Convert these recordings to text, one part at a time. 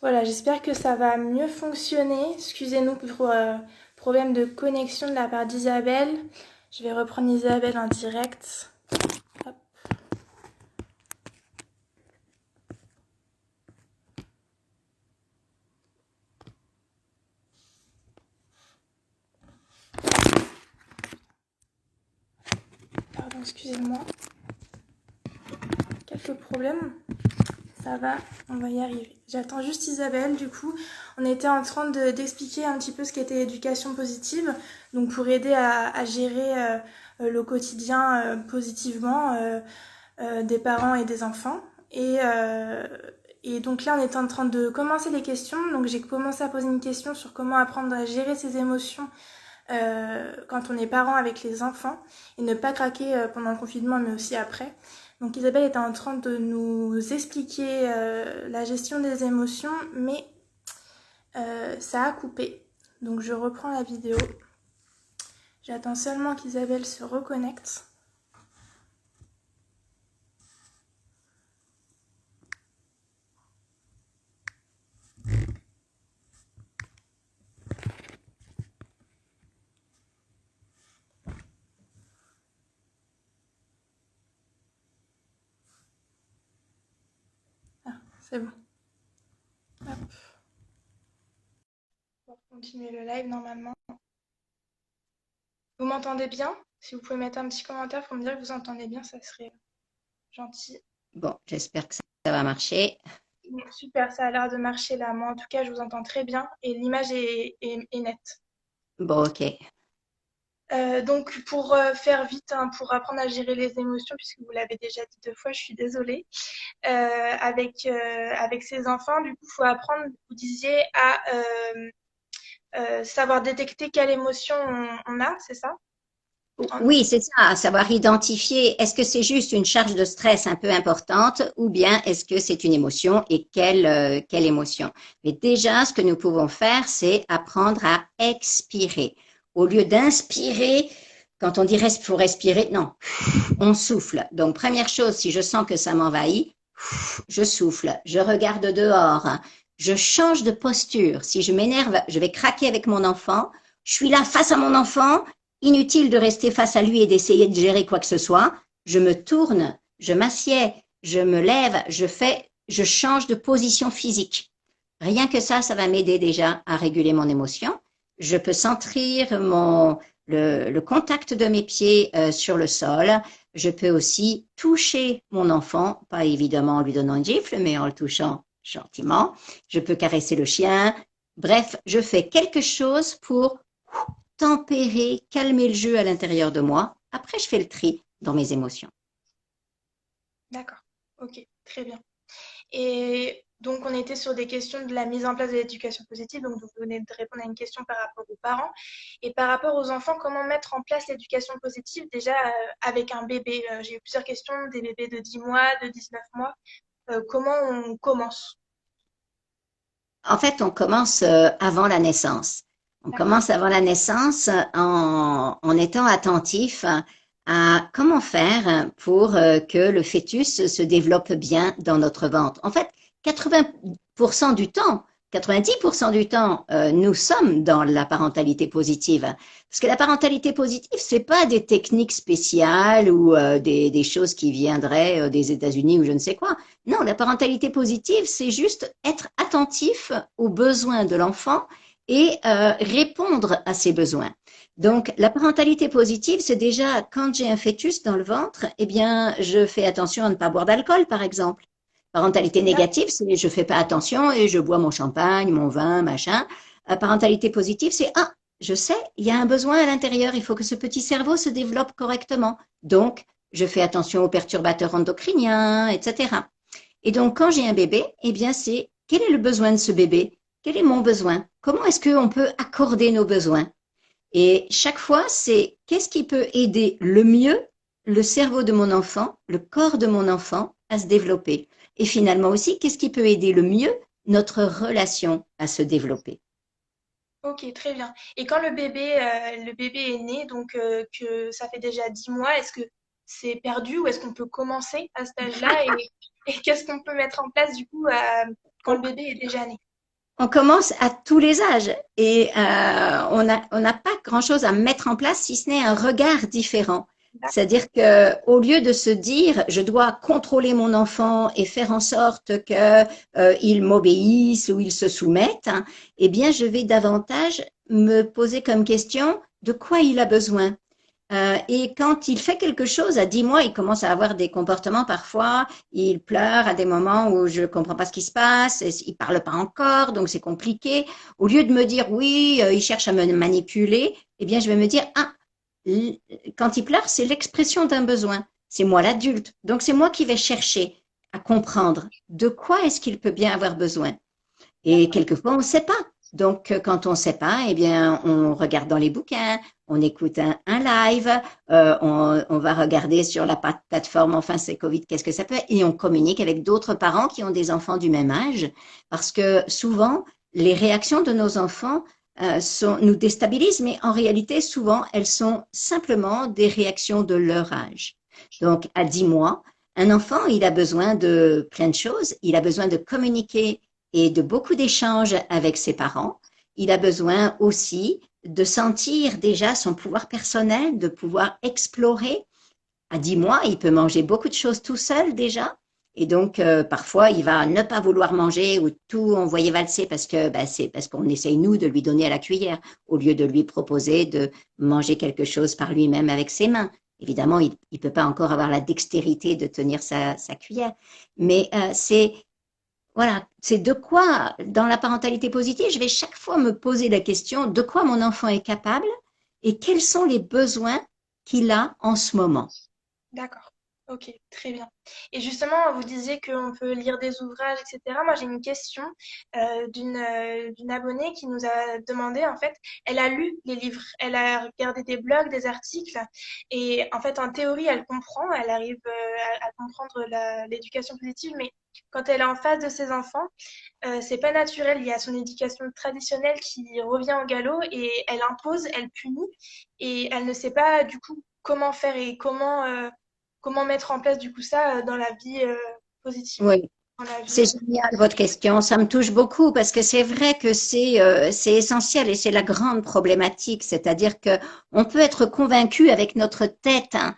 Voilà, j'espère que ça va mieux fonctionner. Excusez-nous pour problème de connexion de la part d'Isabelle. Je vais reprendre Isabelle en direct. Hop. Pardon, excusez-moi. Quelques problèmes. Ça va, on va y arriver. J'attends juste Isabelle, du coup. On était en train d'expliquer un petit peu ce qu'était l'éducation positive, donc pour aider à gérer le quotidien positivement des parents et des enfants. Et donc là, on est en train de commencer les questions. Donc j'ai commencé à poser une question sur comment apprendre à gérer ses émotions quand on est parent avec les enfants et ne pas craquer pendant le confinement, mais aussi après. Donc Isabelle était en train de nous expliquer la gestion des émotions, mais ça a coupé. Donc je reprends la vidéo. J'attends seulement qu'Isabelle se reconnecte. Ah, c'est bon. Hop. On va continuer le live normalement. Vous m'entendez bien? Si vous pouvez mettre un petit commentaire pour me dire que vous entendez bien, ça serait gentil. Bon, j'espère que ça va marcher. Super, ça a l'air de marcher là. Moi, en tout cas, je vous entends très bien et l'image est nette. Bon, ok. Donc, pour faire vite, hein, pour apprendre à gérer les émotions, puisque vous l'avez déjà dit 2 fois, je suis désolée, avec ses enfants, du coup, il faut apprendre, vous disiez, à savoir détecter quelle émotion on a, c'est ça? Oui, c'est ça, à savoir identifier, est-ce que c'est juste une charge de stress un peu importante ou bien est-ce que c'est une émotion et quelle émotion? Mais déjà, ce que nous pouvons faire, c'est apprendre à expirer. Au lieu d'inspirer, quand on dit faut respirer, non, on souffle. Donc, première chose, si je sens que ça m'envahit, je souffle, je regarde dehors, je change de posture. Si je m'énerve, je vais craquer avec mon enfant. Je suis là face à mon enfant. Inutile de rester face à lui et d'essayer de gérer quoi que ce soit. Je me tourne, je m'assieds, je me lève, je change de position physique. Rien que ça va m'aider déjà à réguler mon émotion. Je peux sentir le contact de mes pieds sur le sol. Je peux aussi toucher mon enfant, pas évidemment en lui donnant une gifle, mais en le touchant gentiment. Je peux caresser le chien. Bref, je fais quelque chose pour tempérer, calmer le jeu à l'intérieur de moi. Après, je fais le tri dans mes émotions. D'accord, ok, très bien. Et donc, on était sur des questions de la mise en place de l'éducation positive. Donc, vous venez de répondre à une question par rapport aux parents. Et par rapport aux enfants, comment mettre en place l'éducation positive déjà avec un bébé? J'ai eu plusieurs questions, des bébés de 10 mois, de 19 mois. Comment on commence? En fait, on commence avant la naissance. On D'accord. commence avant la naissance en étant attentif à comment faire pour que le fœtus se développe bien dans notre ventre. En fait, 80% du temps, 90% du temps, nous sommes dans la parentalité positive. Parce que la parentalité positive, c'est pas des techniques spéciales ou des choses qui viendraient des États-Unis ou je ne sais quoi. Non, la parentalité positive, c'est juste être attentif aux besoins de l'enfant et répondre à ses besoins. Donc, la parentalité positive, c'est déjà quand j'ai un fœtus dans le ventre, eh bien, je fais attention à ne pas boire d'alcool, par exemple. Parentalité négative, c'est je fais pas attention et je bois mon champagne, mon vin, machin. Parentalité positive, c'est ah, je sais, il y a un besoin à l'intérieur, il faut que ce petit cerveau se développe correctement. Donc, je fais attention aux perturbateurs endocriniens, etc. Et donc, quand j'ai un bébé, eh bien, c'est quel est le besoin de ce bébé? Quel est mon besoin? Comment est-ce qu'on peut accorder nos besoins? Et chaque fois, c'est qu'est-ce qui peut aider le mieux le cerveau de mon enfant, le corps de mon enfant à se développer? Et finalement aussi, qu'est-ce qui peut aider le mieux notre relation à se développer? Ok, très bien. Et quand le bébé est né, donc que ça fait déjà 10 mois, est-ce que c'est perdu ou est-ce qu'on peut commencer à cet âge-là et qu'est-ce qu'on peut mettre en place du coup quand le bébé est déjà né? on commence à tous les âges et on n'a pas grand-chose à mettre en place si ce n'est un regard différent. C'est-à-dire que au lieu de se dire je dois contrôler mon enfant et faire en sorte que il m'obéisse ou il se soumette, hein, eh bien je vais davantage me poser comme question de quoi il a besoin. Et quand il fait quelque chose, à 10 mois, il commence à avoir des comportements parfois, il pleure à des moments où je comprends pas ce qui se passe, et il parle pas encore, donc c'est compliqué. Au lieu de me dire oui, il cherche à me manipuler, eh bien je vais me dire ah, quand il pleure, c'est l'expression d'un besoin. C'est moi l'adulte, donc c'est moi qui vais chercher à comprendre de quoi est-ce qu'il peut bien avoir besoin. Et quelquefois, on ne sait pas. Donc, quand on ne sait pas, eh bien, on regarde dans les bouquins, on écoute un live, on va regarder sur la plateforme, enfin, c'est Covid, qu'est-ce que ça peut être? Et on communique avec d'autres parents qui ont des enfants du même âge, parce que souvent, les réactions de nos enfants nous déstabilisent, mais en réalité, souvent, elles sont simplement des réactions de leur âge. Donc, à 10 mois, un enfant, il a besoin de plein de choses. Il a besoin de communiquer et de beaucoup d'échanges avec ses parents. Il a besoin aussi de sentir déjà son pouvoir personnel, de pouvoir explorer. À 10 mois, il peut manger beaucoup de choses tout seul déjà. Et donc, parfois, il va ne pas vouloir manger ou tout envoyer valser parce que c'est parce qu'on essaye, nous, de lui donner à la cuillère au lieu de lui proposer de manger quelque chose par lui-même avec ses mains. Évidemment, il ne peut pas encore avoir la dextérité de tenir sa cuillère. Mais voilà, c'est de quoi, dans la parentalité positive, je vais chaque fois me poser la question de quoi mon enfant est capable et quels sont les besoins qu'il a en ce moment. D'accord. Ok, très bien. Et justement, vous disiez qu'on peut lire des ouvrages, etc. Moi, j'ai une question d'une abonnée qui nous a demandé, en fait, elle a lu les livres, elle a regardé des blogs, des articles, et en fait, en théorie, elle comprend, elle arrive à comprendre l'éducation positive, mais quand elle est en face de ses enfants, c'est pas naturel. Il y a son éducation traditionnelle qui revient au galop et elle impose, elle punit, et elle ne sait pas du coup comment faire et comment mettre en place du coup ça dans la vie positive, Oui, dans la vie. c'est génial votre question. Ça me touche beaucoup parce que c'est vrai que c'est essentiel et c'est la grande problématique. C'est-à-dire que on peut être convaincu avec notre tête, hein,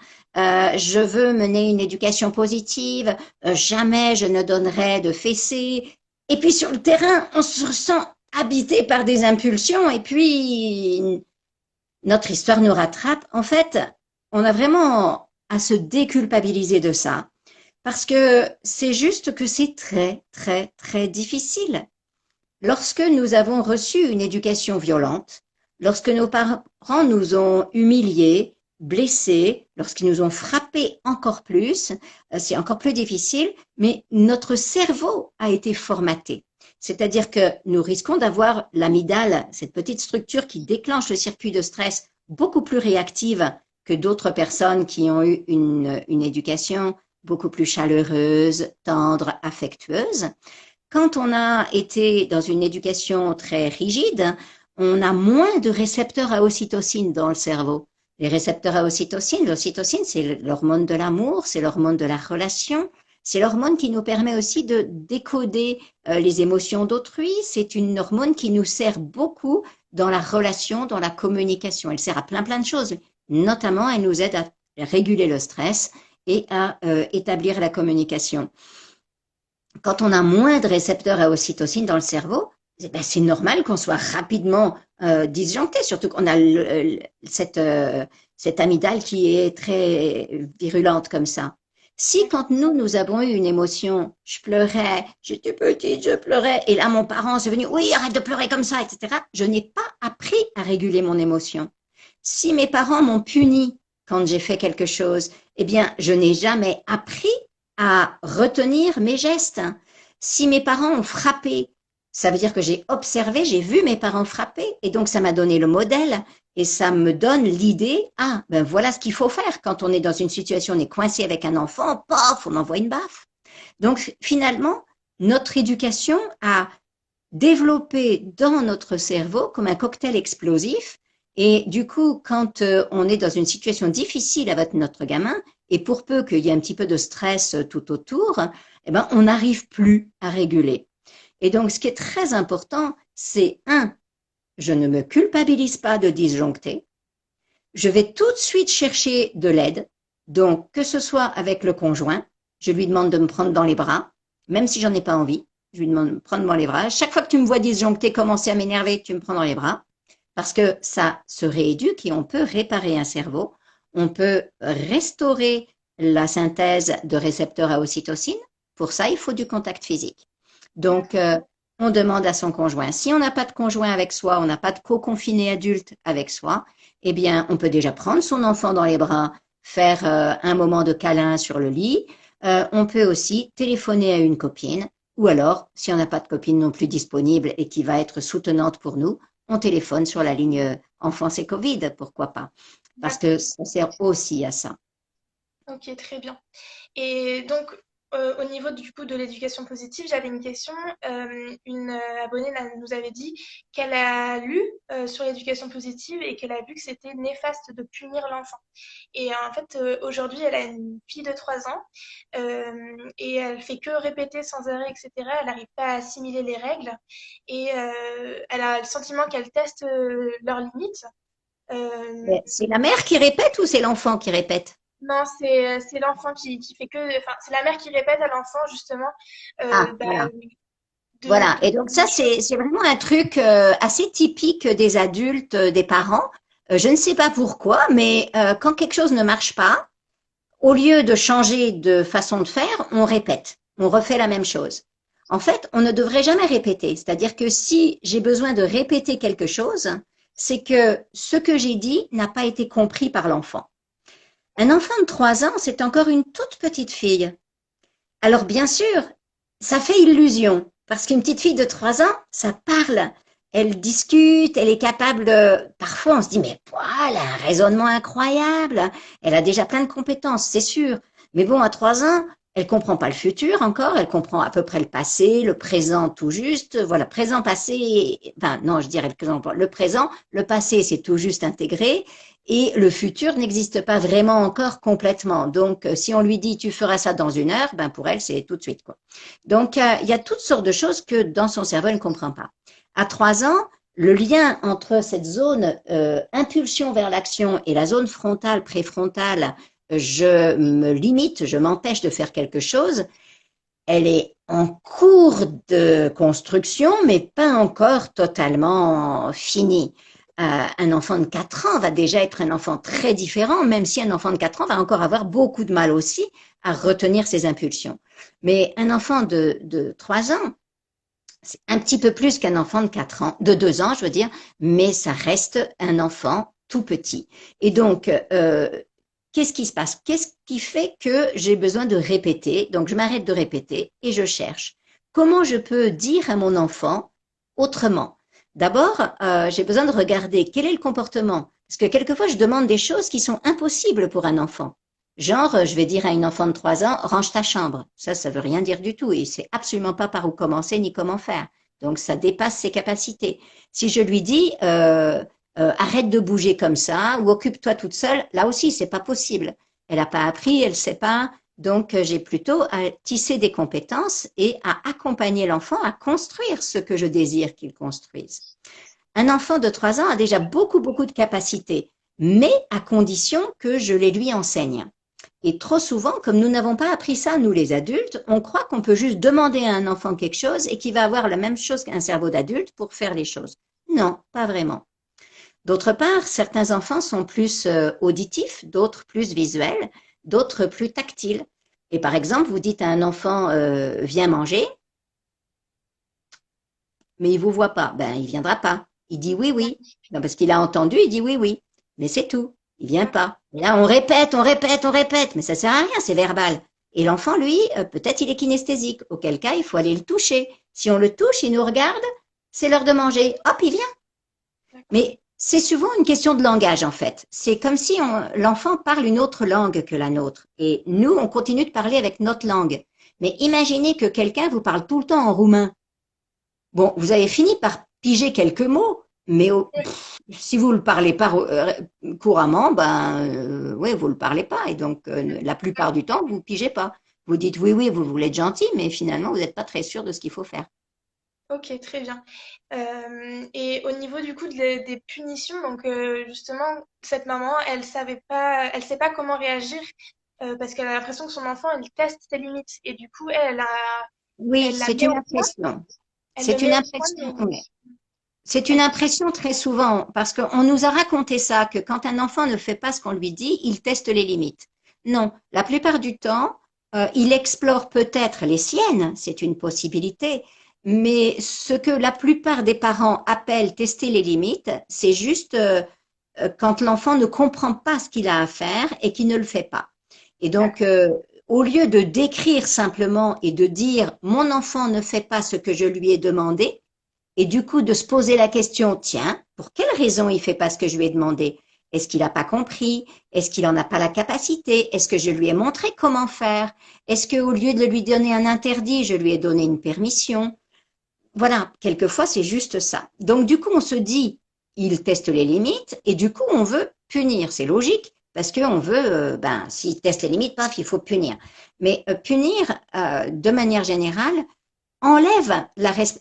je veux mener une éducation positive, jamais je ne donnerai de fessées. Et puis sur le terrain, on se sent habité par des impulsions et puis notre histoire nous rattrape. En fait, on a vraiment à se déculpabiliser de ça. Parce que c'est juste que c'est très, très, très difficile. Lorsque nous avons reçu une éducation violente, lorsque nos parents nous ont humiliés, blessés, lorsqu'ils nous ont frappés encore plus, c'est encore plus difficile, mais notre cerveau a été formaté. C'est-à-dire que nous risquons d'avoir l'amygdale, cette petite structure qui déclenche le circuit de stress, beaucoup plus réactive que d'autres personnes qui ont eu une éducation beaucoup plus chaleureuse, tendre, affectueuse. Quand on a été dans une éducation très rigide, on a moins de récepteurs à ocytocine dans le cerveau. Les récepteurs à ocytocine, l'ocytocine, c'est l'hormone de l'amour, c'est l'hormone de la relation, c'est l'hormone qui nous permet aussi de décoder les émotions d'autrui. C'est une hormone qui nous sert beaucoup dans la relation, dans la communication. Elle sert à plein plein de choses. Notamment, elle nous aide à réguler le stress et à établir la communication. Quand on a moins de récepteurs à ocytocine dans le cerveau, c'est normal qu'on soit rapidement disjoncté, surtout qu'on a cette amygdale qui est très virulente comme ça. Si quand nous avons eu une émotion, je pleurais, j'étais petite, je pleurais, et là mon parent est venu, oui, arrête de pleurer comme ça, etc. Je n'ai pas appris à réguler mon émotion. Si mes parents m'ont puni quand j'ai fait quelque chose, eh bien, je n'ai jamais appris à retenir mes gestes. Si mes parents ont frappé, ça veut dire que j'ai observé, j'ai vu mes parents frapper, et donc ça m'a donné le modèle, et ça me donne l'idée, ah, ben voilà ce qu'il faut faire quand on est dans une situation, on est coincé avec un enfant, paf, on envoie une baffe. Donc finalement, notre éducation a développé dans notre cerveau comme un cocktail explosif. Et du coup, quand on est dans une situation difficile avec notre gamin, et pour peu qu'il y ait un petit peu de stress tout autour, eh ben, on n'arrive plus à réguler. Et donc, ce qui est très important, c'est un, je ne me culpabilise pas de disjoncter. Je vais tout de suite chercher de l'aide. Donc, que ce soit avec le conjoint, je lui demande de me prendre dans les bras, même si j'en ai pas envie. Je lui demande de me prendre dans les bras. Chaque fois que tu me vois disjoncter, commencer à m'énerver, tu me prends dans les bras. Parce que ça se rééduque et on peut réparer un cerveau. On peut restaurer la synthèse de récepteurs à ocytocine. Pour ça, il faut du contact physique. Donc, on demande à son conjoint. Si on n'a pas de conjoint avec soi, on n'a pas de co-confiné adulte avec soi, eh bien, on peut déjà prendre son enfant dans les bras, faire un moment de câlin sur le lit. On peut aussi téléphoner à une copine, ou alors, si on n'a pas de copine non plus disponible et qui va être soutenante pour nous, on téléphone sur la ligne enfance et Covid, pourquoi pas? Parce que ça sert aussi à ça. Ok, très bien. Et donc, au niveau du coup de l'éducation positive, j'avais une question. Une abonnée nous avait dit qu'elle a lu sur l'éducation positive et qu'elle a vu que c'était néfaste de punir l'enfant. Et en fait, aujourd'hui, elle a une fille de 3 ans et elle fait que répéter sans arrêt, etc. Elle n'arrive pas à assimiler les règles et elle a le sentiment qu'elle teste leurs limites. Euh, C'est la mère qui répète ou c'est l'enfant qui répète? Non, c'est l'enfant qui fait que, enfin, c'est la mère qui répète à l'enfant justement Ah, bah, voilà. de, Voilà. de Et donc ça, des choses. c'est vraiment un truc assez typique des adultes, des parents. Je ne sais pas pourquoi, mais quand quelque chose ne marche pas, au lieu de changer de façon de faire, on répète, on refait la même chose. En fait, on ne devrait jamais répéter. C'est-à-dire que si j'ai besoin de répéter quelque chose, c'est que ce que j'ai dit n'a pas été compris par l'enfant. Un enfant de 3 ans, c'est encore une toute petite fille. Alors bien sûr, ça fait illusion, parce qu'une petite fille de 3 ans, ça parle, elle discute, elle est capable de... Parfois, on se dit, mais elle a un raisonnement incroyable, elle a déjà plein de compétences, c'est sûr. Mais bon, à 3 ans, elle comprend pas le futur encore, elle comprend à peu près le passé, le présent tout juste. Voilà, présent, passé, enfin non, je dirais le présent, le passé, c'est tout juste intégré. Et le futur n'existe pas vraiment encore complètement. Donc, si on lui dit tu feras ça dans 1 heure, ben pour elle c'est tout de suite quoi. Donc, il y a toutes sortes de choses que dans son cerveau elle ne comprend pas. À 3 ans, le lien entre cette zone impulsion vers l'action et la zone frontale, préfrontale, je me limite, je m'empêche de faire quelque chose, elle est en cours de construction, mais pas encore totalement finie. Un enfant de 4 ans va déjà être un enfant très différent, même si un enfant de 4 ans va encore avoir beaucoup de mal aussi à retenir ses impulsions. Mais un enfant de 3 ans, c'est un petit peu plus qu'un enfant de 4 ans, de 2 ans, je veux dire, mais ça reste un enfant tout petit. Et donc, qu'est-ce qui se passe? Qu'est-ce qui fait que j'ai besoin de répéter? Donc, je m'arrête de répéter et je cherche. Comment je peux dire à mon enfant autrement? D'abord, j'ai besoin de regarder quel est le comportement. Parce que quelquefois, je demande des choses qui sont impossibles pour un enfant. Genre, je vais dire à une enfant de 3 ans, range ta chambre. Ça veut rien dire du tout. Et il sait absolument pas par où commencer ni comment faire. Donc, ça dépasse ses capacités. Si je lui dis, arrête de bouger comme ça ou occupe-toi toute seule, là aussi, c'est pas possible. Elle n'a pas appris, elle sait pas. Donc, j'ai plutôt à tisser des compétences et à accompagner l'enfant à construire ce que je désire qu'il construise. Un enfant de 3 ans a déjà beaucoup, beaucoup de capacités, mais à condition que je les lui enseigne. Et trop souvent, comme nous n'avons pas appris ça, nous les adultes, on croit qu'on peut juste demander à un enfant quelque chose et qu'il va avoir la même chose qu'un cerveau d'adulte pour faire les choses. Non, pas vraiment. D'autre part, certains enfants sont plus auditifs, d'autres plus visuels, d'autres plus tactiles. Et par exemple, vous dites à un enfant viens manger, mais il vous voit pas, ben il viendra pas. Il dit oui oui, non, parce qu'il a entendu, il dit oui oui, mais c'est tout. Il vient pas. Et là on répète, on répète, on répète, mais ça sert à rien, c'est verbal. Et l'enfant lui, peut-être il est kinesthésique. Auquel cas il faut aller le toucher. Si on le touche, il nous regarde, c'est l'heure de manger. Hop, il vient. Mais c'est souvent une question de langage, en fait. C'est comme si l'enfant parle une autre langue que la nôtre. Et nous, on continue de parler avec notre langue. Mais imaginez que quelqu'un vous parle tout le temps en roumain. Bon, vous avez fini par piger quelques mots, mais si vous le parlez pas couramment, ben, ouais, vous le parlez pas. Et donc, la plupart du temps, vous pigez pas. Vous dites oui, oui, vous voulez être gentil, mais finalement, vous n'êtes pas très sûr de ce qu'il faut faire. Ok, très bien. Et au niveau du coup des punitions, donc justement, cette maman, elle sait pas comment réagir parce qu'elle a l'impression que son enfant, il teste ses limites. Et du coup, Oui, elle la c'est met une au point, impression. elle le C'est une met au point, impression, mais oui. C'est une elle... impression très souvent, parce qu'on nous a raconté ça, que quand un enfant ne fait pas ce qu'on lui dit, il teste les limites. Non, la plupart du temps, il explore peut-être les siennes, c'est une possibilité, mais ce que la plupart des parents appellent tester les limites, c'est juste quand l'enfant ne comprend pas ce qu'il a à faire et qu'il ne le fait pas. Et donc, D'accord. au lieu de décrire simplement et de dire mon enfant ne fait pas ce que je lui ai demandé, et du coup, de se poser la question, tiens, pour quelle raison il fait pas ce que je lui ai demandé? Est-ce qu'il n'a pas compris? Est-ce qu'il n'en a pas la capacité? Est-ce que je lui ai montré comment faire? Est-ce qu'au lieu de lui donner un interdit, je lui ai donné une permission? Voilà, quelquefois, c'est juste ça. Donc, du coup, on se dit, il teste les limites et du coup, on veut punir. C'est logique parce qu'on veut, s'il teste les limites, paf, il faut punir. Mais punir, de manière générale, enlève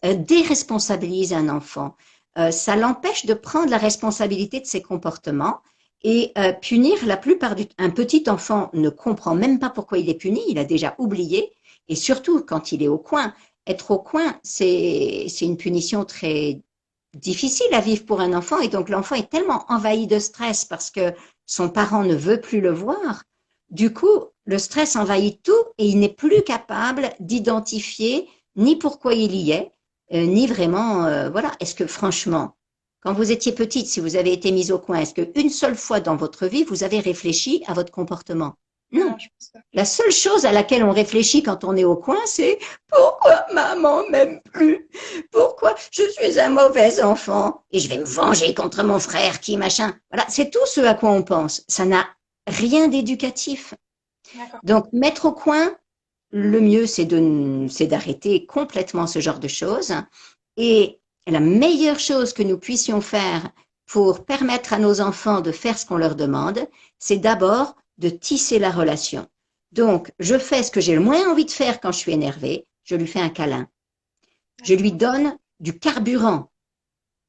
déresponsabilise un enfant. Ça l'empêche de prendre la responsabilité de ses comportements et punir la plupart du un petit enfant ne comprend même pas pourquoi il est puni, il a déjà oublié et surtout quand il est au coin. Être au coin, c'est une punition très difficile à vivre pour un enfant et donc l'enfant est tellement envahi de stress parce que son parent ne veut plus le voir. Du coup, le stress envahit tout et il n'est plus capable d'identifier ni pourquoi il y est, ni vraiment, voilà. Est-ce que franchement, quand vous étiez petite, si vous avez été mise au coin, est-ce qu'une seule fois dans votre vie, vous avez réfléchi à votre comportement? Non, Non. je pense pas. La seule chose à laquelle on réfléchit quand on est au coin, c'est pourquoi maman m'aime plus? Pourquoi je suis un mauvais enfant et je vais me venger contre mon frère qui machin. Voilà, c'est tout ce à quoi on pense. Ça n'a rien d'éducatif. D'accord. Donc mettre au coin, le mieux c'est d'arrêter complètement ce genre de choses. Et la meilleure chose que nous puissions faire pour permettre à nos enfants de faire ce qu'on leur demande, c'est d'abord de tisser la relation. Donc, je fais ce que j'ai le moins envie de faire quand je suis énervée, je lui fais un câlin. Je lui D'accord. donne du carburant.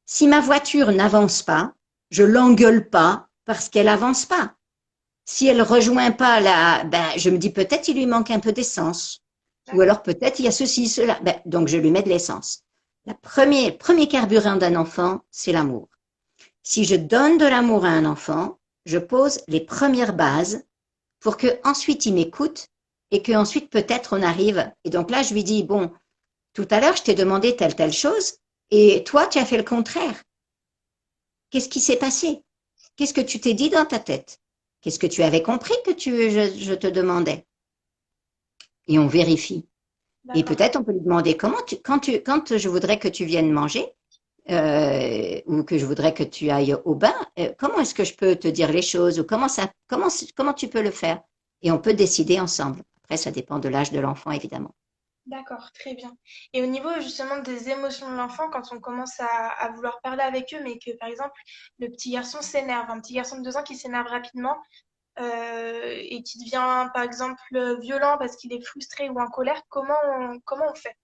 Si ma voiture n'avance pas, je l'engueule pas parce qu'elle avance pas. Si elle rejoint pas je me dis peut-être il lui manque un peu d'essence. Ou D'accord. alors peut-être il y a ceci, cela. Donc je lui mets de l'essence. Premier carburant d'un enfant, c'est l'amour. Si je donne de l'amour à un enfant, je pose les premières bases pour que ensuite il m'écoute et que ensuite peut-être on arrive. Et donc là, je lui dis, bon, tout à l'heure, je t'ai demandé telle chose et toi, tu as fait le contraire. Qu'est-ce qui s'est passé? Qu'est-ce que tu t'es dit dans ta tête? Qu'est-ce que tu avais compris que je te demandais? Et on vérifie. Et D'accord. peut-être on peut lui demander quand je voudrais que tu viennes manger, ou que je voudrais que tu ailles au bain, comment est-ce que je peux te dire les choses ou comment tu peux le faire? Et on peut décider ensemble. Après, ça dépend de l'âge de l'enfant, évidemment. D'accord, très bien. Et au niveau justement des émotions de l'enfant, quand on commence à vouloir parler avec eux, mais que par exemple le petit garçon s'énerve, un petit garçon de 2 ans qui s'énerve rapidement et qui devient par exemple violent parce qu'il est frustré ou en colère, comment on fait?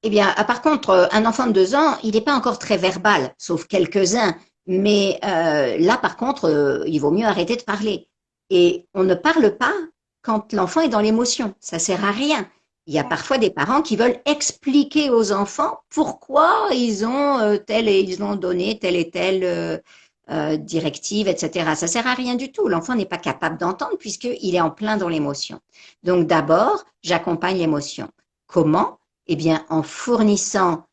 Eh bien, par contre, un enfant de 2 ans, il n'est pas encore très verbal, sauf quelques-uns. Mais là, par contre, il vaut mieux arrêter de parler. Et on ne parle pas quand l'enfant est dans l'émotion. Ça sert à rien. Il y a D'accord, parfois des parents qui veulent expliquer aux enfants pourquoi ils ont donné telle et telle directive, etc. Ça sert à rien du tout. L'enfant n'est pas capable d'entendre puisqu'il est en plein dans l'émotion. Donc d'abord, j'accompagne l'émotion. Comment? Eh bien, en fournissant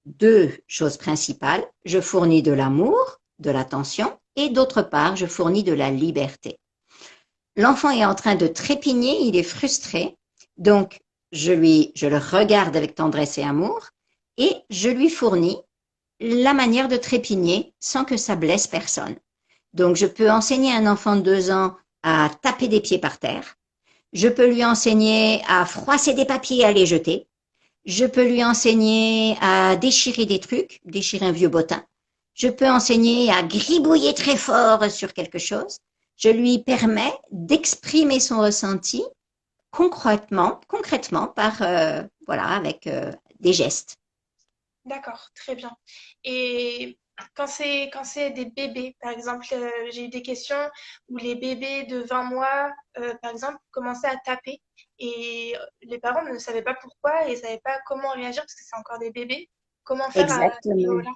deux choses principales. Je fournis de l'amour, de l'attention, et d'autre part, je fournis de la liberté. L'enfant est en train de trépigner, il est frustré, donc je le regarde avec tendresse et amour, et je lui fournis la manière de trépigner sans que ça blesse personne. Donc, je peux enseigner à un enfant de 2 ans à taper des pieds par terre. Je peux lui enseigner à froisser des papiers et à les jeter. Je peux lui enseigner à déchirer des trucs, déchirer un vieux bottin. Je peux enseigner à gribouiller très fort sur quelque chose. Je lui permets d'exprimer son ressenti concrètement par voilà avec des gestes. D'accord, très bien. Et quand c'est des bébés, par exemple, j'ai eu des questions où les bébés de 20 mois, par exemple, commençaient à taper et les parents ne savaient pas pourquoi et ne savaient pas comment réagir parce que c'est encore des bébés. Comment faire à ce Exactement. niveau-là?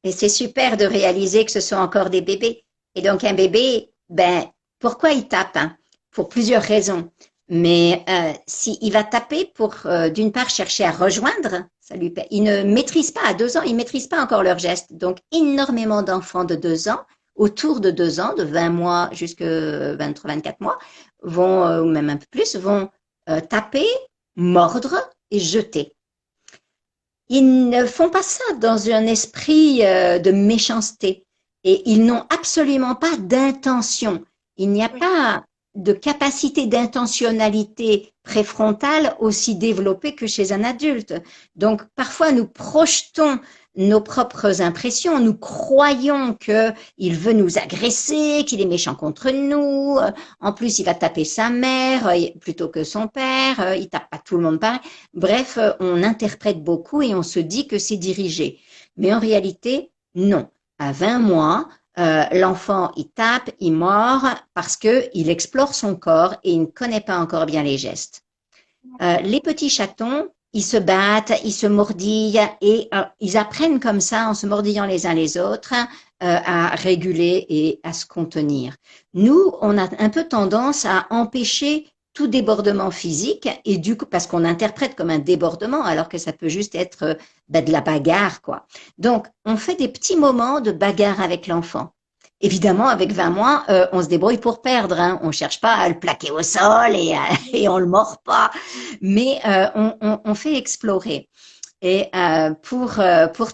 Et c'est super de réaliser que ce sont encore des bébés. Et donc un bébé, ben, pourquoi il tape, hein? Pour plusieurs raisons. Mais si il va taper pour, d'une part, chercher à rejoindre, il ne maîtrise pas à 2 ans, ils ne maîtrisent pas encore leurs gestes. Donc énormément d'enfants de 2 ans, autour de 2 ans, de 20 mois jusqu'à 23, 24 mois, vont, ou même un peu plus, vont taper, mordre et jeter. Ils ne font pas ça dans un esprit de méchanceté et ils n'ont absolument pas d'intention. Il n'y a Oui. pas de capacité d'intentionnalité préfrontale aussi développée que chez un adulte. Donc parfois nous projetons nos propres impressions, nous croyons qu'il veut nous agresser, qu'il est méchant contre nous, en plus il va taper sa mère plutôt que son père, il tape pas tout le monde pareil. Bref, on interprète beaucoup et on se dit que c'est dirigé. Mais en réalité, non. À 20 mois, l'enfant, il tape, il mord parce qu'il explore son corps et il ne connaît pas encore bien les gestes. Les petits chatons, ils se battent, ils se mordillent et ils apprennent comme ça, en se mordillant les uns les autres, à réguler et à se contenir. Nous, on a un peu tendance à empêcher tout débordement physique et du coup, parce qu'on interprète comme un débordement alors que ça peut juste être de la bagarre, quoi. Donc, on fait des petits moments de bagarre avec l'enfant. Évidemment, avec 20 mois, on se débrouille pour perdre. Hein. On cherche pas à le plaquer au sol et on le mord pas, mais on fait explorer. Et pour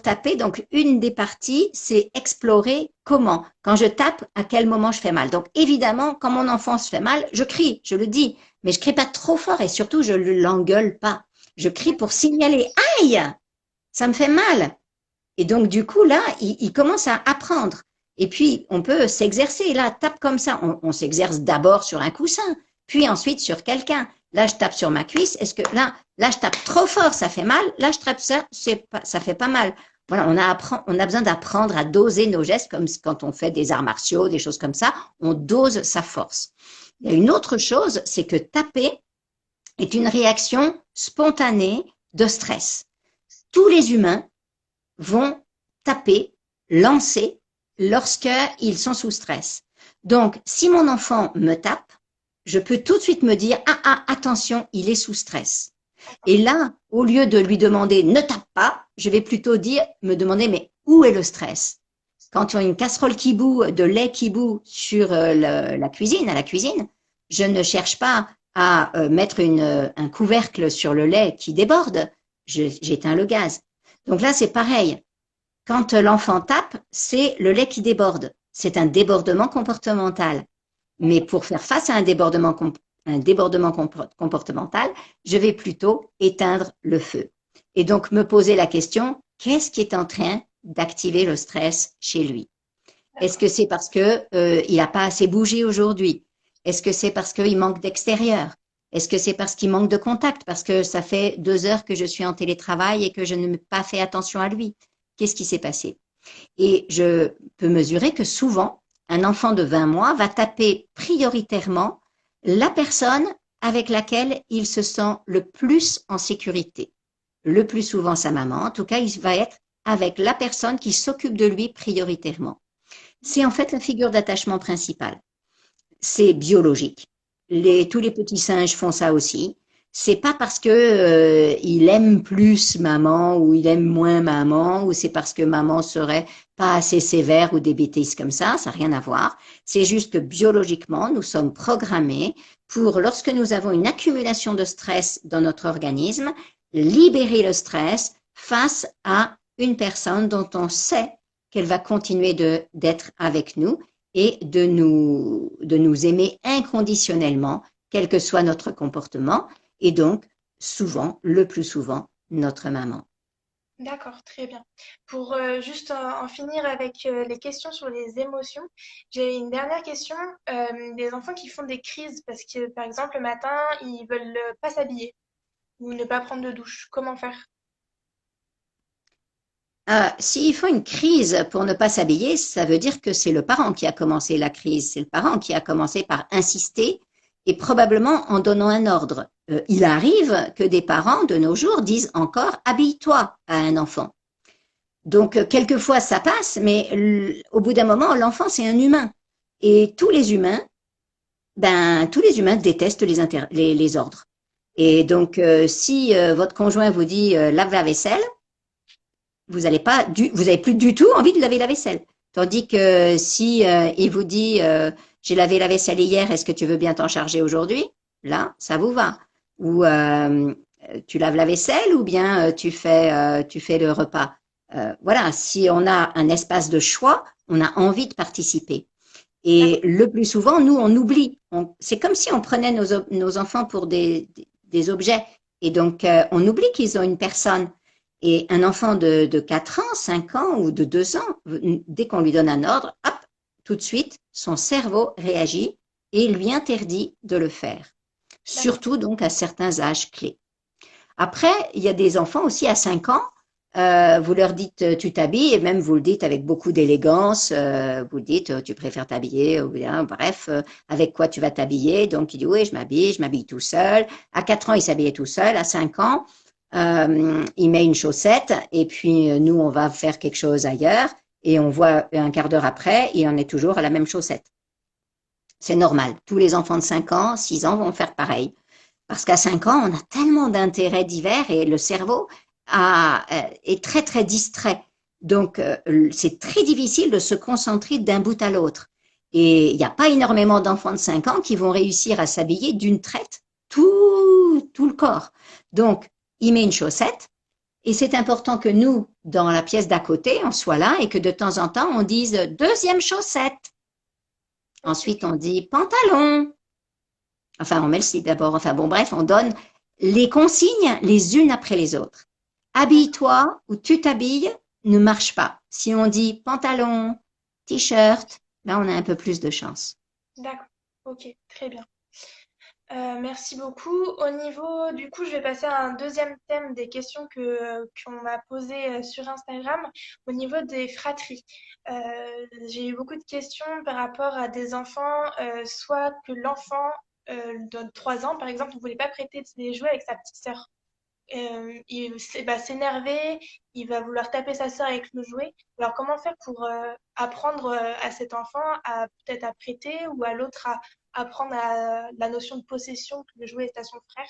taper, donc une des parties, c'est explorer comment. Quand je tape, à quel moment je fais mal. Donc évidemment, quand mon enfant se fait mal, je crie, je le dis, mais je crie pas trop fort et surtout je ne l'engueule pas. Je crie pour signaler, aïe, ça me fait mal. Et donc, du coup, là, il commence à apprendre. Et puis, on peut s'exercer. Là, tape comme ça. On s'exerce d'abord sur un coussin, puis ensuite sur quelqu'un. Là, je tape sur ma cuisse. Est-ce que là, je tape trop fort, ça fait mal. Là, je tape ça, ça fait pas mal. Voilà, on a besoin d'apprendre à doser nos gestes, comme quand on fait des arts martiaux, des choses comme ça. On dose sa force. Il y a une autre chose, c'est que taper est une réaction spontanée de stress. Tous les humains vont taper, lancer lorsqu'ils sont sous stress. Donc, si mon enfant me tape, je peux tout de suite me dire, attention, il est sous stress. Et là, au lieu de lui demander ne tape pas, je vais plutôt me demander, mais où est le stress? Quand tu as une casserole qui bout, de lait qui bout sur la cuisine, à la cuisine, je ne cherche pas à mettre un couvercle sur le lait qui déborde, j'éteins le gaz. Donc là, c'est pareil. Quand l'enfant tape, c'est le lait qui déborde. C'est un débordement comportemental. Mais pour faire face à un débordement comportemental, je vais plutôt éteindre le feu. Et donc me poser la question, qu'est-ce qui est en train d'activer le stress chez lui? Est-ce que D'accord. c'est parce que il n'a pas assez bougé aujourd'hui? Est-ce que c'est parce qu'il manque d'extérieur? Est-ce que c'est parce qu'il manque de contact? Parce que ça fait 2 heures que je suis en télétravail et que je n'ai pas fait attention à lui. Qu'est-ce qui s'est passé? Et je peux mesurer que souvent, un enfant de 20 mois va taper prioritairement la personne avec laquelle il se sent le plus en sécurité. Le plus souvent sa maman, en tout cas, il va être avec la personne qui s'occupe de lui prioritairement. C'est en fait la figure d'attachement principale. C'est biologique. Tous les petits singes font ça aussi. C'est pas parce que il aime plus maman ou il aime moins maman ou c'est parce que maman serait pas assez sévère ou des bêtises comme ça n'a rien à voir. C'est juste que biologiquement, nous sommes programmés pour, lorsque nous avons une accumulation de stress dans notre organisme, libérer le stress face à une personne dont on sait qu'elle va continuer d'être avec nous et de nous aimer inconditionnellement, quel que soit notre comportement, et donc souvent, le plus souvent, notre maman. D'accord, très bien. Pour juste en finir avec les questions sur les émotions, j'ai une dernière question. Des enfants qui font des crises parce que, par exemple, le matin, ils veulent pas s'habiller ou ne pas prendre de douche. Comment faire? S'il faut une crise pour ne pas s'habiller, ça veut dire que c'est le parent qui a commencé la crise. C'est le parent qui a commencé par insister et probablement en donnant un ordre. Il arrive que des parents de nos jours disent encore habille-toi à un enfant. Donc, quelquefois ça passe, mais au bout d'un moment, l'enfant c'est un humain. Et tous les humains détestent les ordres. Et donc, si votre conjoint vous dit lave la vaisselle, vous avez plus du tout envie de laver la vaisselle. Tandis que si il vous dit j'ai lavé la vaisselle hier, est-ce que tu veux bien t'en charger aujourd'hui? Là, ça vous va. Ou tu laves la vaisselle ou bien tu fais le repas. Voilà, si on a un espace de choix, on a envie de participer. Et le plus souvent, nous, on oublie. C'est comme si on prenait nos enfants pour des objets. Et donc, on oublie qu'ils ont une personne. Et un enfant de 4 ans, 5 ans ou de 2 ans, dès qu'on lui donne un ordre, hop, tout de suite, son cerveau réagit et lui interdit de le faire. D'accord. Surtout donc à certains âges clés. Après, il y a des enfants aussi à 5 ans, vous leur dites tu t'habilles et même vous le dites avec beaucoup d'élégance, vous le dites tu préfères t'habiller ou bien bref, avec quoi tu vas t'habiller. Donc il dit oui, je m'habille tout seul. À 4 ans, il s'habillait tout seul. À 5 ans, il met une chaussette et puis nous, on va faire quelque chose ailleurs et on voit un quart d'heure après, il en est toujours à la même chaussette. C'est normal. Tous les enfants de 5 ans, 6 ans vont faire pareil. Parce qu'à 5 ans, on a tellement d'intérêts divers et le cerveau est très, très distrait. Donc, c'est très difficile de se concentrer d'un bout à l'autre. Et il n'y a pas énormément d'enfants de 5 ans qui vont réussir à s'habiller d'une traite tout le corps. Donc, il met une chaussette et c'est important que nous, dans la pièce d'à côté, on soit là et que de temps en temps, on dise deuxième chaussette. Ok. Ensuite, on dit pantalon. Enfin, on met le slip d'abord. Enfin, bon, bref, on donne les consignes les unes après les autres. D'accord. Habille-toi ou tu t'habilles ne marche pas. Si on dit pantalon, t-shirt, là, on a un peu plus de chance. D'accord. Ok. Très bien. Merci beaucoup. Au niveau, du coup, je vais passer à un deuxième thème des questions qu'on m'a posées sur Instagram. Au niveau des fratries, j'ai eu beaucoup de questions par rapport à des enfants, soit que l'enfant de 3 ans, par exemple, ne voulait pas prêter des jouets avec sa petite sœur. Va s'énerver, il va vouloir taper sa sœur avec le jouet. Alors, comment faire pour apprendre à cet enfant à peut-être à prêter ou à l'autre à apprendre à la notion de possession que le jouet est à son frère?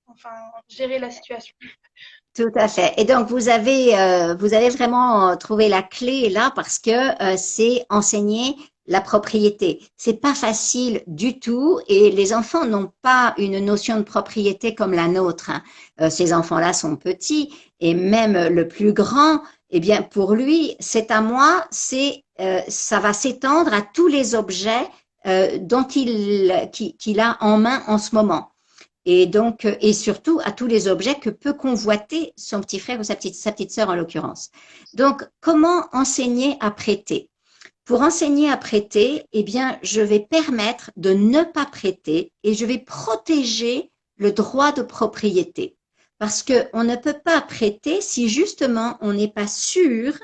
Enfin, gérer la situation. Tout à fait. Et donc, vous avez vraiment trouvé la clé là parce que c'est enseigner la propriété. C'est pas facile du tout et les enfants n'ont pas une notion de propriété comme la nôtre, hein. Ces enfants-là sont petits et même le plus grand, eh bien, pour lui, c'est à moi, ça va s'étendre à tous les objets qu'il a en main en ce moment. Et donc, et surtout à tous les objets que peut convoiter son petit frère ou sa petite sœur en l'occurrence. Donc, comment enseigner à prêter? Pour enseigner à prêter, eh bien, je vais permettre de ne pas prêter et je vais protéger le droit de propriété. Parce qu'on ne peut pas prêter si justement on n'est pas sûr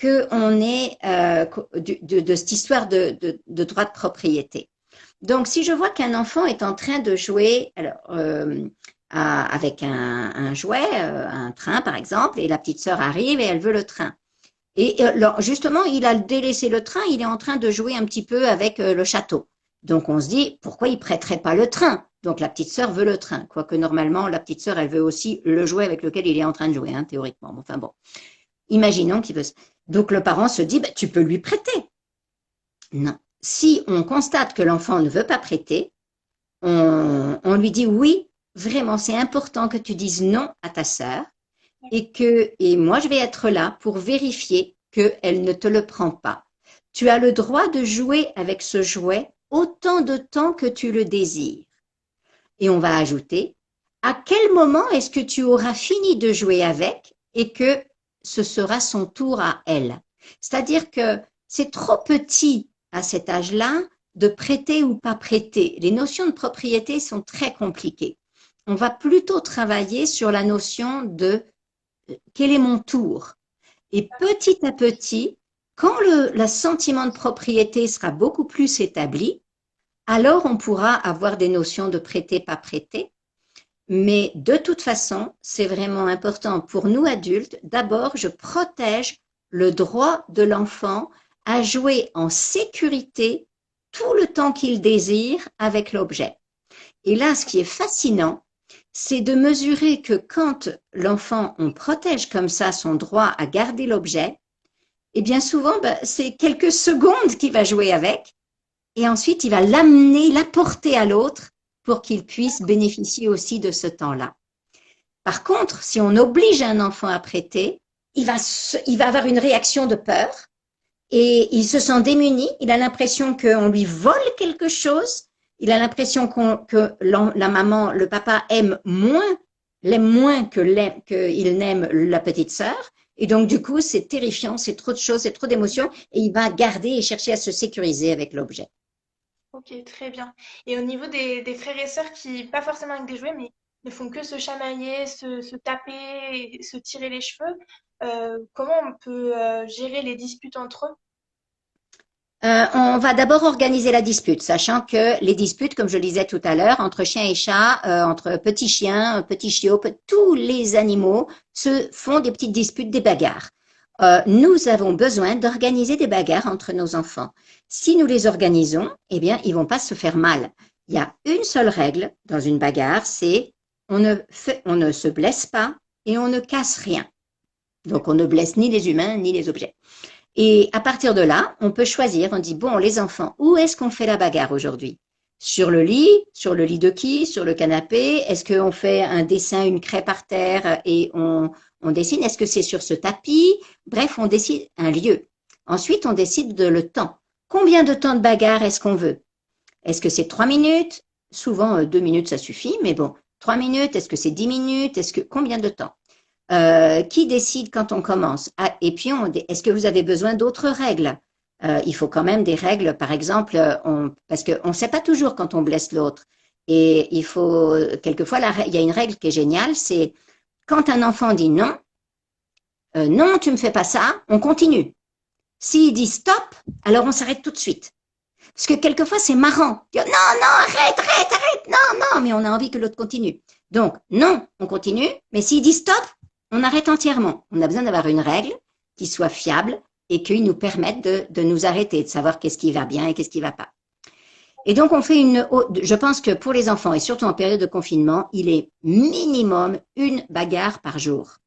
qu'on est de cette histoire de droit de propriété. Donc, si je vois qu'un enfant est en train de jouer avec un jouet, un train par exemple, et la petite sœur arrive et elle veut le train. Et alors, justement, il a délaissé le train, il est en train de jouer un petit peu avec le château. Donc, on se dit, pourquoi il prêterait pas le train? Donc, la petite sœur veut le train. Quoique, normalement, la petite sœur, elle veut aussi le jouet avec lequel il est en train de jouer, hein, théoriquement. Enfin bon, imaginons qu'il veut. Donc, le parent se dit, bah, tu peux lui prêter. Non. Si on constate que l'enfant ne veut pas prêter, on lui dit oui, vraiment, c'est important que tu dises non à ta sœur et moi, je vais être là pour vérifier qu'elle ne te le prend pas. Tu as le droit de jouer avec ce jouet autant de temps que tu le désires. Et on va ajouter, à quel moment est-ce que tu auras fini de jouer avec et que ce sera son tour à elle? C'est-à-dire que c'est trop petit à cet âge-là de prêter ou pas prêter. Les notions de propriété sont très compliquées. On va plutôt travailler sur la notion de quel est mon tour? Et petit à petit, quand le sentiment de propriété sera beaucoup plus établi, alors on pourra avoir des notions de prêter, pas prêter. Mais de toute façon, c'est vraiment important pour nous adultes. D'abord, je protège le droit de l'enfant à jouer en sécurité tout le temps qu'il désire avec l'objet. Et là, ce qui est fascinant, c'est de mesurer que quand l'enfant, on protège comme ça son droit à garder l'objet, et bien souvent, ben, c'est quelques secondes qu'il va jouer avec, et ensuite il va l'amener, l'apporter à l'autre pour qu'il puisse bénéficier aussi de ce temps-là. Par contre, si on oblige un enfant à prêter, il va avoir une réaction de peur et il se sent démuni, il a l'impression qu'on lui vole quelque chose, il a l'impression que la maman, le papa l'aime moins qu'il n'aime la petite sœur. Et donc, du coup, c'est terrifiant, c'est trop de choses, c'est trop d'émotions, et il va garder et chercher à se sécuriser avec l'objet. Ok, très bien. Et au niveau des frères et sœurs qui, pas forcément avec des jouets, mais ne font que se chamailler, se taper, se tirer les cheveux, comment on peut gérer les disputes entre eux? On va d'abord organiser la dispute, sachant que les disputes, comme je le disais tout à l'heure, entre chien et chat, entre petits chiens, petits chiots, tous les animaux se font des petites disputes, des bagarres. Nous avons besoin d'organiser des bagarres entre nos enfants. Si nous les organisons, eh bien, ils vont pas se faire mal. Il y a une seule règle dans une bagarre, c'est on ne se blesse pas et on ne casse rien. Donc, on ne blesse ni les humains ni les objets. Et à partir de là, on peut choisir, on dit, bon, les enfants, où est-ce qu'on fait la bagarre aujourd'hui? Sur le lit? Sur le lit de qui? Sur le canapé? Est-ce qu'on fait un dessin, une craie par terre et on dessine? Est-ce que c'est sur ce tapis? Bref, on décide un lieu. Ensuite, on décide de le temps. Combien de temps de bagarre est-ce qu'on veut? Est-ce que c'est 3 minutes? Souvent, 2 minutes, ça suffit, mais bon, 3 minutes, est-ce que c'est 10 minutes? Combien de temps? Qui décide quand on commence? Ah, et puis, est-ce que vous avez besoin d'autres règles? Il faut quand même des règles, par exemple, parce qu'on ne sait pas toujours quand on blesse l'autre. Et il faut, quelquefois, il y a une règle qui est géniale, c'est quand un enfant dit non, non, tu me fais pas ça, on continue. S'il dit stop, alors on s'arrête tout de suite. Parce que quelquefois, c'est marrant. Dire, non, non, arrête, arrête, arrête, non, non, mais on a envie que l'autre continue. Donc, non, on continue, mais s'il dit stop, on arrête entièrement. On a besoin d'avoir une règle qui soit fiable et qui nous permette de nous arrêter, de savoir qu'est-ce qui va bien et qu'est-ce qui ne va pas. Et donc, je pense que pour les enfants, et surtout en période de confinement, il est minimum une bagarre par jour.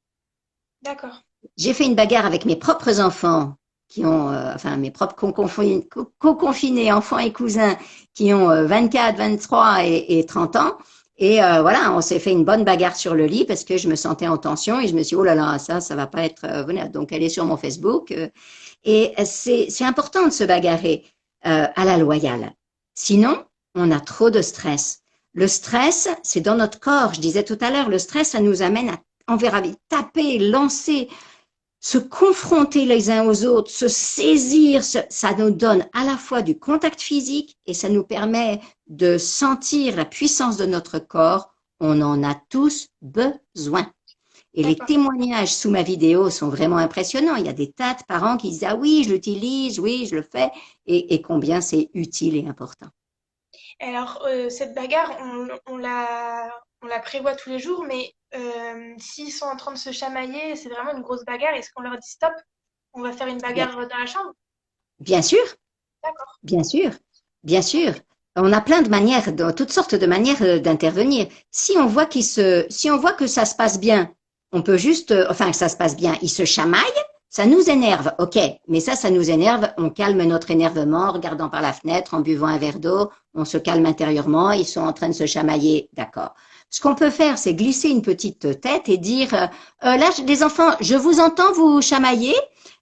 D'accord. J'ai fait une bagarre avec mes propres enfants qui ont, enfin mes propres co-confinés, enfants et cousins qui ont 24, 23 et 30 ans. Et voilà, on s'est fait une bonne bagarre sur le lit parce que je me sentais en tension et je me suis dit, oh là là, ça va pas être... donc, elle est sur mon Facebook. Et c'est important de se bagarrer à la loyale. Sinon, on a trop de stress. Le stress, c'est dans notre corps. Je disais tout à l'heure, le stress, ça nous amène à taper, lancer, se confronter les uns aux autres, se saisir, ça nous donne à la fois du contact physique et ça nous permet de sentir la puissance de notre corps. On en a tous besoin. Et les témoignages sous ma vidéo sont vraiment impressionnants. Il y a des tas de parents qui disent « Ah oui, je l'utilise, oui, je le fais » et combien c'est utile et important. Alors, cette bagarre, on la prévoit tous les jours, mais s'ils sont en train de se chamailler, c'est vraiment une grosse bagarre. Est-ce qu'on leur dit stop? On va faire une Bien, bagarre dans la chambre? bien sûr, D'accord. bien sûr, bien sûr. On a plein de manières, toutes sortes de manières d'intervenir. Si on voit que ça se passe bien, on peut juste, enfin que ça se passe bien, ils se chamaillent, ça nous énerve, ok, mais ça nous énerve, on calme notre énervement en regardant par la fenêtre, en buvant un verre d'eau, on se calme intérieurement, ils sont en train de se chamailler, d'accord. Ce qu'on peut faire, c'est glisser une petite tête et dire, là, les enfants, je vous entends vous chamailler,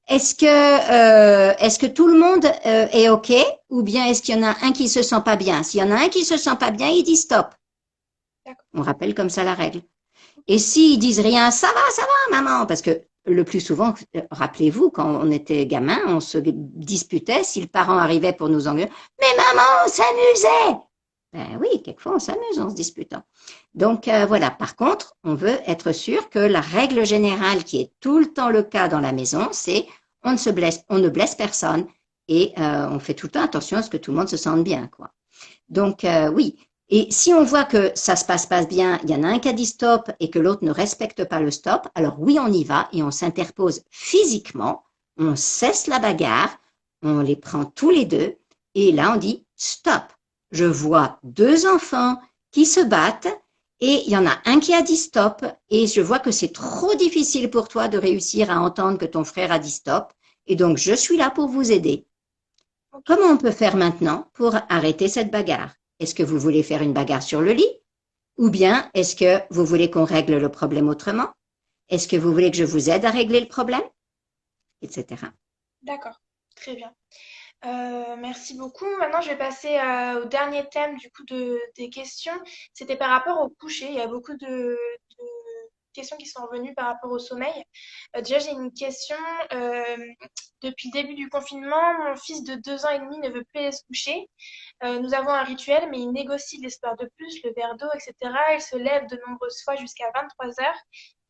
est-ce que tout le monde est OK ou bien est-ce qu'il y en a un qui se sent pas bien? S'il y en a un qui se sent pas bien, il dit stop. On rappelle comme ça la règle. Et s'ils disent rien, ça va, maman, parce que le plus souvent, rappelez-vous, quand on était gamin, on se disputait si le parent arrivait pour nous engueuler. Mais maman, on s'amusait. Ben oui, quelquefois on s'amuse en se disputant. Donc voilà, par contre, on veut être sûr que la règle générale qui est tout le temps le cas dans la maison, c'est on ne blesse personne et on fait tout le temps attention à ce que tout le monde se sente bien, quoi. Donc oui, et si on voit que ça se passe pas bien, il y en a un qui a dit stop et que l'autre ne respecte pas le stop, alors oui, on y va et on s'interpose physiquement, on cesse la bagarre, on les prend tous les deux et là on dit stop. Je vois deux enfants qui se battent et il y en a un qui a dit stop et je vois que c'est trop difficile pour toi de réussir à entendre que ton frère a dit stop et donc je suis là pour vous aider. Ok. Comment on peut faire maintenant pour arrêter cette bagarre? Est-ce que vous voulez faire une bagarre sur le lit? Ou bien est-ce que vous voulez qu'on règle le problème autrement? Est-ce que vous voulez que je vous aide à régler le problème? Etc. D'accord, très bien. Merci beaucoup. Maintenant, je vais passer au dernier thème du coup des questions. C'était par rapport au coucher. Il y a beaucoup de questions qui sont revenues par rapport au sommeil. Déjà, j'ai une question. Euh, Depuis le début du confinement, mon fils de 2 ans et demi ne veut plus aller se coucher. Nous avons un rituel, mais il négocie l'espoir de plus, le verre d'eau, etc. Il se lève de nombreuses fois jusqu'à 23 heures.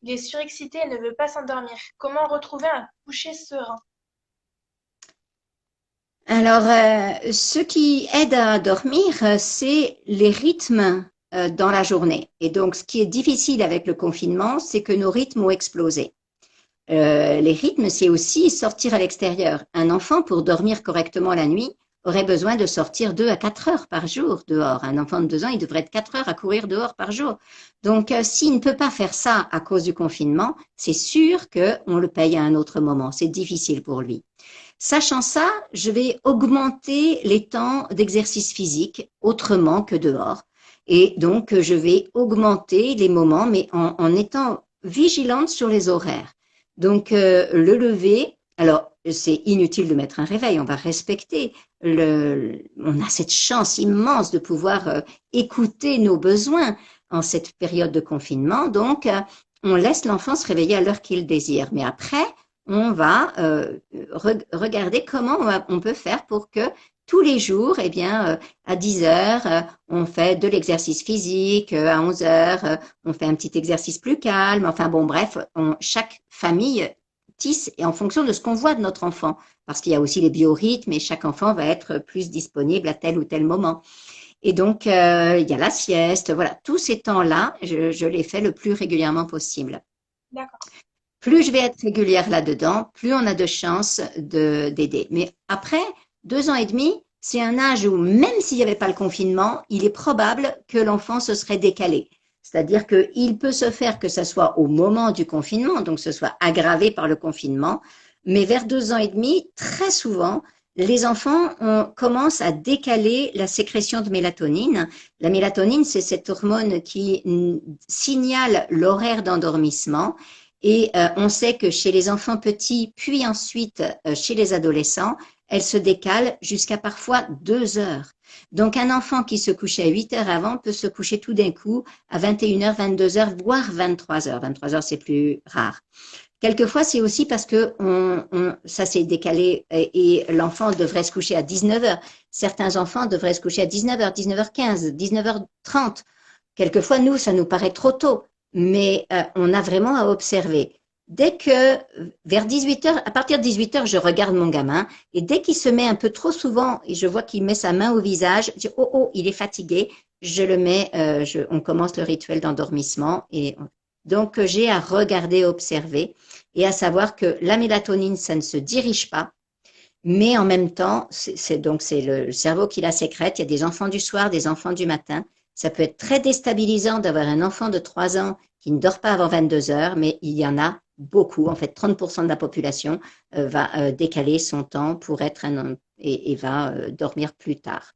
Il est surexcité et ne veut pas s'endormir. Comment retrouver un coucher serein? Alors, ce qui aide à dormir, c'est les rythmes dans la journée. Et donc, ce qui est difficile avec le confinement, c'est que nos rythmes ont explosé. Les rythmes, c'est aussi sortir à l'extérieur. Un enfant, pour dormir correctement la nuit, aurait besoin de sortir 2 à 4 heures par jour dehors. Un enfant de 2 ans, il devrait être 4 heures à courir dehors par jour. Donc, s'il ne peut pas faire ça à cause du confinement, c'est sûr qu'on le paye à un autre moment. C'est difficile pour lui. Sachant ça, je vais augmenter les temps d'exercice physique autrement que dehors. Et donc, je vais augmenter les moments, mais en étant vigilante sur les horaires. Donc, le lever, alors c'est inutile de mettre un réveil, on va respecter. On a cette chance immense de pouvoir écouter nos besoins en cette période de confinement. Donc, on laisse l'enfant se réveiller à l'heure qu'il désire. Mais après, on va regarder comment on peut faire pour que tous les jours, eh bien, à 10 heures, on fait de l'exercice physique, à 11 heures, on fait un petit exercice plus calme. Enfin bon, bref, chaque famille tisse et en fonction de ce qu'on voit de notre enfant, parce qu'il y a aussi les biorhythmes et chaque enfant va être plus disponible à tel ou tel moment. Et donc, il y a la sieste, voilà, tous ces temps-là, je les fais le plus régulièrement possible. D'accord. Plus je vais être régulière là-dedans, plus on a de chances d'aider. Mais après 2 ans et demi, c'est un âge où même s'il n'y avait pas le confinement, il est probable que l'enfant se serait décalé. C'est-à-dire qu'il peut se faire que ce soit au moment du confinement, donc ce soit aggravé par le confinement, mais vers 2 ans et demi, très souvent, les enfants commencent à décaler la sécrétion de mélatonine. La mélatonine, c'est cette hormone qui signale l'horaire d'endormissement et on sait que chez les enfants petits, puis ensuite chez les adolescents, elle se décale jusqu'à parfois 2 heures. Donc un enfant qui se couchait à 8 heures avant peut se coucher tout d'un coup à 21 heures, 22 heures, voire 23 heures. 23 heures, c'est plus rare. Quelquefois, c'est aussi parce que ça s'est décalé et l'enfant devrait se coucher à 19 heures. Certains enfants devraient se coucher à 19 heures, 19h15, 19h30. Quelquefois, nous, ça nous paraît trop tôt, mais on a vraiment à observer. Dès que vers 18 heures, à partir de 18 heures, je regarde mon gamin et dès qu'il se met un peu trop souvent et je vois qu'il met sa main au visage, je dis oh oh, il est fatigué, je le mets, on commence le rituel d'endormissement et donc j'ai à regarder, observer et à savoir que la mélatonine, ça ne se dirige pas, mais en même temps, c'est le cerveau qui la sécrète. Il y a des enfants du soir, des enfants du matin. Ça peut être très déstabilisant d'avoir un enfant de 3 ans qui ne dort pas avant 22 heures, mais il y en a beaucoup. En fait, 30% de la population va décaler son temps pour être et va dormir plus tard.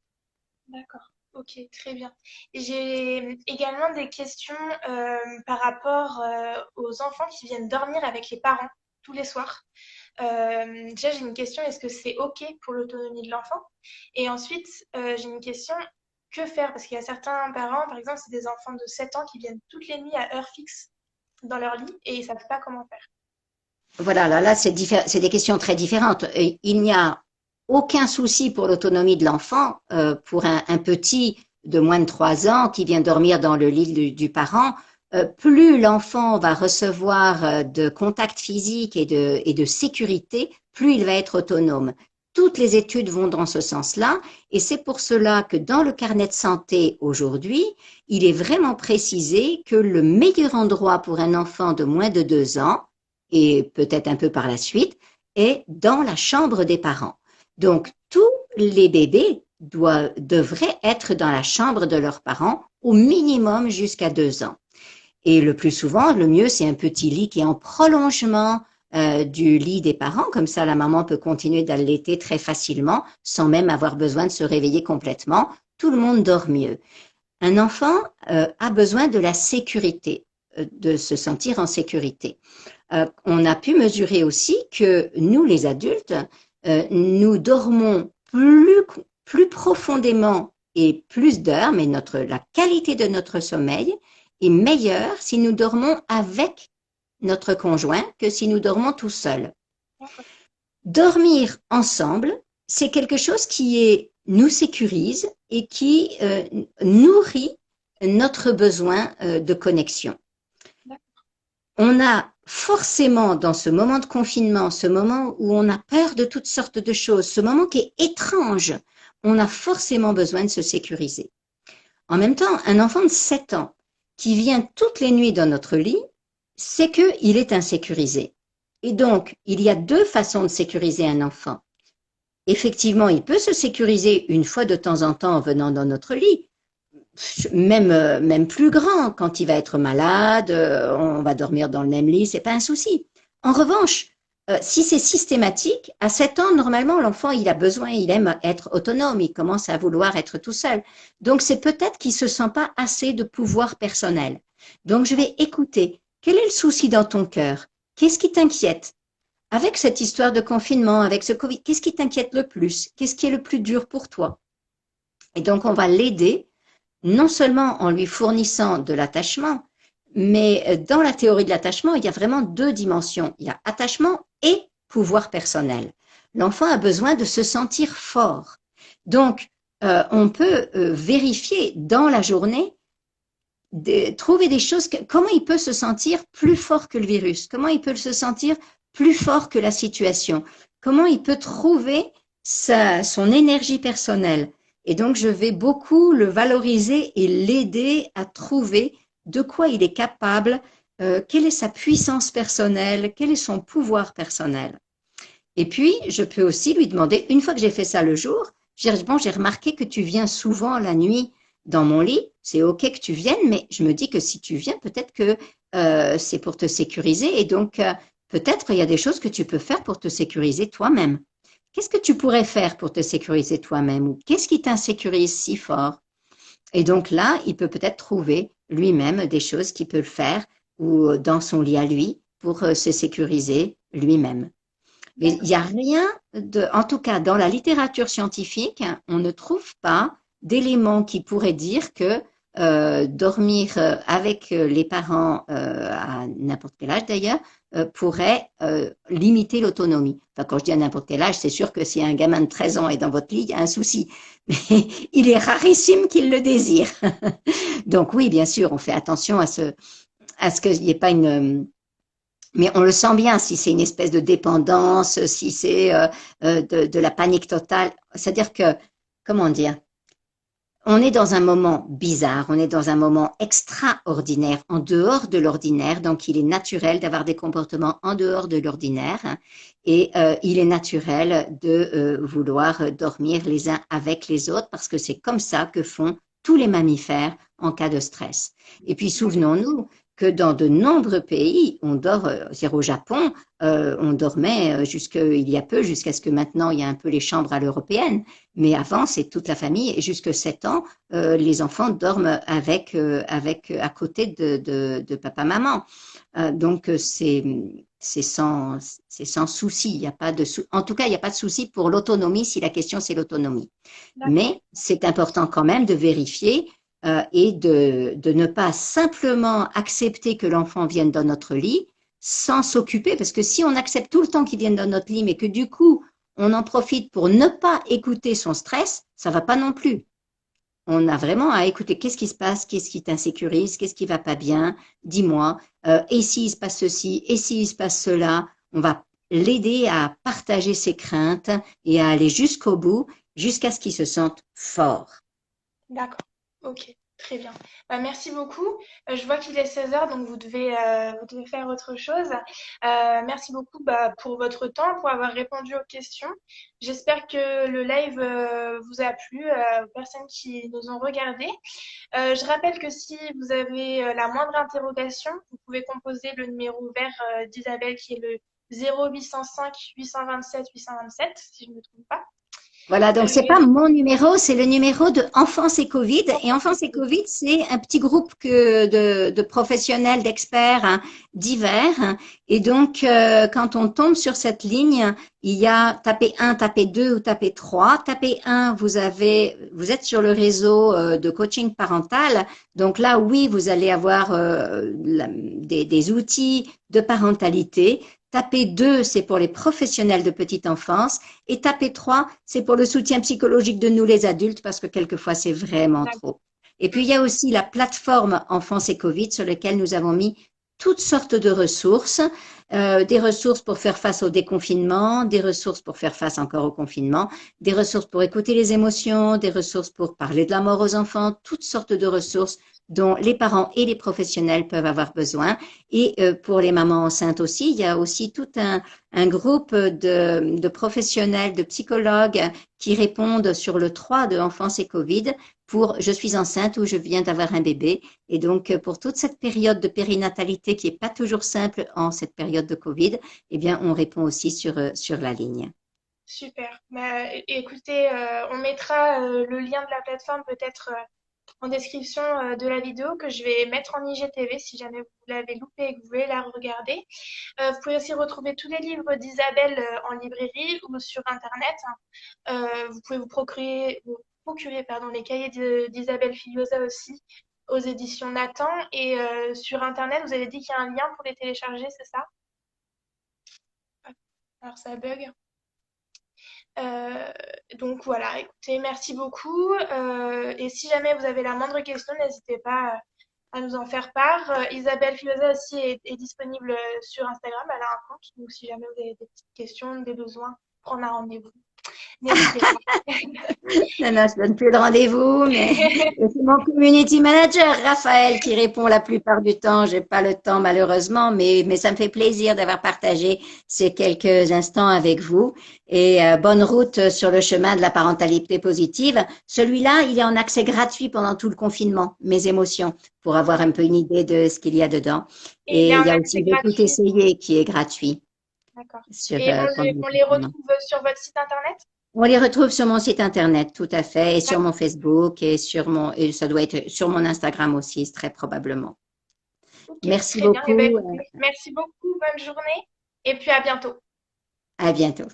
D'accord. Ok, très bien. Et j'ai également des questions par rapport aux enfants qui viennent dormir avec les parents tous les soirs. Déjà, j'ai une question, est-ce que c'est OK pour l'autonomie de l'enfant? Et ensuite, j'ai une question, que faire? Parce qu'il y a certains parents, par exemple, c'est des enfants de 7 ans qui viennent toutes les nuits à heure fixe dans leur lit et ils ne savent pas comment faire. Voilà, là, c'est des questions très différentes. Et il n'y a aucun souci pour l'autonomie de l'enfant. Pour un petit, de moins de 3 ans qui vient dormir dans le lit du parent, plus l'enfant va recevoir de contact physique et de sécurité, plus il va être autonome. Toutes les études vont dans ce sens-là et c'est pour cela que dans le carnet de santé aujourd'hui, il est vraiment précisé que le meilleur endroit pour un enfant de moins de 2 ans, et peut-être un peu par la suite, est dans la chambre des parents. Donc, tous les bébés devraient être dans la chambre de leurs parents au minimum jusqu'à 2 ans. Et le plus souvent, le mieux, c'est un petit lit qui est en prolongement du lit des parents. Comme ça, la maman peut continuer d'allaiter très facilement sans même avoir besoin de se réveiller complètement. Tout le monde dort mieux. Un enfant a besoin de la sécurité, de se sentir en sécurité. On a pu mesurer aussi que nous, les adultes, nous dormons plus profondément et plus d'heures, mais la qualité de notre sommeil est meilleure si nous dormons avec notre conjoint que si nous dormons tout seuls. Dormir ensemble, c'est quelque chose qui nous sécurise et qui nourrit notre besoin de connexion. On a forcément dans ce moment de confinement, ce moment où on a peur de toutes sortes de choses, ce moment qui est étrange, on a forcément besoin de se sécuriser. En même temps, un enfant de 7 ans qui vient toutes les nuits dans notre lit, c'est qu'il est insécurisé. Et donc, il y a 2 façons de sécuriser un enfant. Effectivement, il peut se sécuriser une fois de temps en temps en venant dans notre lit, même plus grand, quand il va être malade, on va dormir dans le même lit, c'est pas un souci. En revanche, si c'est systématique, à 7 ans, normalement, l'enfant, il a besoin, il aime être autonome, il commence à vouloir être tout seul. Donc, c'est peut-être qu'il se sent pas assez de pouvoir personnel. Donc, je vais écouter. Quel est le souci dans ton cœur? Qu'est-ce qui t'inquiète? Avec cette histoire de confinement, avec ce Covid, qu'est-ce qui t'inquiète le plus? Qu'est-ce qui est le plus dur pour toi? Et donc, on va l'aider, non seulement en lui fournissant de l'attachement, mais dans la théorie de l'attachement, il y a vraiment 2 dimensions. Il y a attachement et pouvoir personnel. L'enfant a besoin de se sentir fort. Donc, on peut vérifier dans la journée, trouver des choses, comment il peut se sentir plus fort que le virus, comment il peut se sentir plus fort que la situation, comment il peut trouver son énergie personnelle. Et donc, je vais beaucoup le valoriser et l'aider à trouver de quoi il est capable, quelle est sa puissance personnelle, quel est son pouvoir personnel. Et puis, je peux aussi lui demander, une fois que j'ai fait ça le jour, je dis, bon, j'ai remarqué que tu viens souvent la nuit dans mon lit, c'est OK que tu viennes, mais je me dis que si tu viens, peut-être que c'est pour te sécuriser et donc peut-être il y a des choses que tu peux faire pour te sécuriser toi-même. Qu'est-ce que tu pourrais faire pour te sécuriser toi-même ou qu'est-ce qui t'insécurise si fort? Et donc là, il peut peut-être trouver lui-même des choses qu'il peut faire ou dans son lit à lui pour se sécuriser lui-même. Mais il n'y a rien en tout cas, dans la littérature scientifique, on ne trouve pas d'éléments qui pourraient dire que dormir avec les parents à n'importe quel âge d'ailleurs pourrait limiter l'autonomie. Enfin, quand je dis à n'importe quel âge, c'est sûr que si un gamin de 13 ans est dans votre lit, il y a un souci. Mais il est rarissime qu'il le désire. Donc oui, bien sûr, on fait attention à ce qu'il n'y ait pas une... Mais on le sent bien si c'est une espèce de dépendance, si c'est de la panique totale. C'est-à-dire que, comment dire, on est dans un moment bizarre, on est dans un moment extraordinaire, en dehors de l'ordinaire, donc il est naturel d'avoir des comportements en dehors de l'ordinaire et il est naturel de vouloir dormir les uns avec les autres parce que c'est comme ça que font tous les mammifères en cas de stress. Et puis souvenons-nous que dans de nombreux pays, on dort, c'est-à-dire au Japon, on dormait il y a peu, jusqu'à ce que maintenant il y a un peu les chambres à l'européenne, mais avant c'est toute la famille, et jusque 7 ans, les enfants dorment à côté de papa-maman. Donc c'est sans souci, il y a pas de en tout cas il n'y a pas de souci pour l'autonomie si la question c'est l'autonomie. Mais c'est important quand même de vérifier et de ne pas simplement accepter que l'enfant vienne dans notre lit sans s'occuper, parce que si on accepte tout le temps qu'il vienne dans notre lit, mais que du coup, on en profite pour ne pas écouter son stress, ça va pas non plus. on a vraiment à écouter qu'est-ce qui se passe, qu'est-ce qui t'insécurise, qu'est-ce qui va pas bien, dis-moi, et s'il se passe ceci, et s'il se passe cela, on va l'aider à partager ses craintes et à aller jusqu'au bout, jusqu'à ce qu'il se sente fort. D'accord. Ok, très bien. Bah, merci beaucoup. Je vois qu'il est 16 heures, donc vous devez faire autre chose. Merci beaucoup pour votre temps, pour avoir répondu aux questions. J'espère que le live vous a plu, aux personnes qui nous ont regardés. Je rappelle que si vous avez la moindre interrogation, vous pouvez composer le numéro vert d'Isabelle qui est le 0805 827 827, si je ne me trompe pas. Voilà, donc c'est pas mon numéro, c'est le numéro de Enfance et Covid. Et Enfin, c'est Enfance et cool. Covid, c'est un petit groupe de professionnels, d'experts divers. Et donc, quand on tombe sur cette ligne, il y a tapez 1, tapez 2 ou tapez 3. Tapez 1, vous êtes sur le réseau de coaching parental. Donc là, oui, vous allez avoir des outils de parentalité. Tapez 2, c'est pour les professionnels de petite enfance. Et taper 3, c'est pour le soutien psychologique de nous les adultes parce que quelquefois c'est vraiment D'accord. trop. Et puis il y a aussi la plateforme Enfance et Covid sur laquelle nous avons mis toutes sortes de ressources, des ressources pour faire face au déconfinement, des ressources pour faire face encore au confinement, des ressources pour écouter les émotions, des ressources pour parler de la mort aux enfants, toutes sortes de ressources dont les parents et les professionnels peuvent avoir besoin. Et pour les mamans enceintes aussi, il y a aussi tout un groupe de professionnels, de psychologues qui répondent sur le 3 de Enfance et Covid pour je suis enceinte ou je viens d'avoir un bébé. Et donc, pour toute cette période de périnatalité qui est pas toujours simple en cette période de Covid, eh bien, on répond aussi sur la ligne. Super. Écoutez, on mettra le lien de la plateforme peut-être en description de la vidéo que je vais mettre en IGTV si jamais vous l'avez loupée et que vous voulez la regarder. Vous pouvez aussi retrouver tous les livres d'Isabelle en librairie ou sur Internet. Vous pouvez vous procurer pardon, les cahiers d'Isabelle Filiosa aussi aux éditions Nathan. Et sur Internet, vous avez dit qu'il y a un lien pour les télécharger, c'est ça? Alors ça bug. Euh, donc voilà, écoutez, merci beaucoup. Et si jamais vous avez la moindre question, n'hésitez pas à nous en faire part. Isabelle Filosa aussi est disponible sur Instagram, elle a un compte. Donc si jamais vous avez des petites questions, des besoins, prendre un rendez-vous, n'hésitez pas. Non, non, je donne plus de rendez-vous, mais c'est mon community manager, Raphaël, qui répond la plupart du temps. J'ai pas le temps, malheureusement, mais ça me fait plaisir d'avoir partagé ces quelques instants avec vous. Et bonne route sur le chemin de la parentalité positive. Celui-là, il est en accès gratuit pendant tout le confinement, mes émotions, pour avoir un peu une idée de ce qu'il y a dedans. Et il Et a il y un a aussi accès Beaucoup gratuit. essayer qui est gratuit D'accord. sur, Et pendant le on les confinement. retrouve sur votre site internet? On les retrouve sur mon site internet, tout à fait, et sur mon Facebook, et ça doit être sur mon Instagram aussi, très probablement. Ok, Merci très bien. Eh ben, beaucoup. écoutez, merci beaucoup, bonne journée et puis à bientôt. À bientôt.